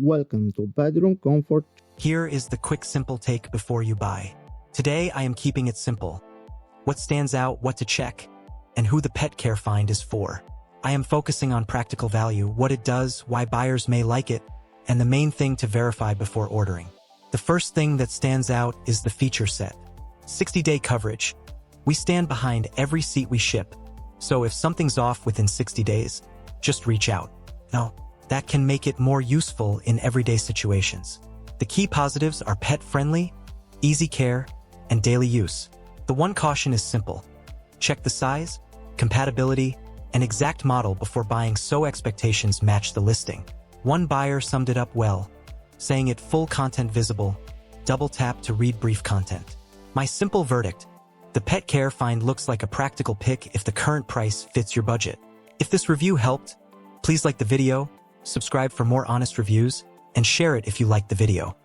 Welcome to Bedroom Comfort. Here is the quick simple take before you buy. Today I am keeping it simple. What stands out, what to check, and who the pet care find is for. I am focusing on practical value, what it does, why buyers may like it, and the main thing to verify before ordering. The first thing that stands out is the feature set. 60-day coverage. We stand behind every seat we ship, so if something's off within 60 days, just reach out. Now, that can make it more useful in everyday situations. The key positives are pet-friendly, easy care, and daily use. The one caution is simple. Check the size, compatibility, and exact model before buying so expectations match the listing. One buyer summed it up well, saying it full content visible, double tap to read brief content. My simple verdict: the Pet Care Find looks like a practical pick if the current price fits your budget. If this review helped, please like the video, subscribe for more honest reviews, and share it if you liked the video.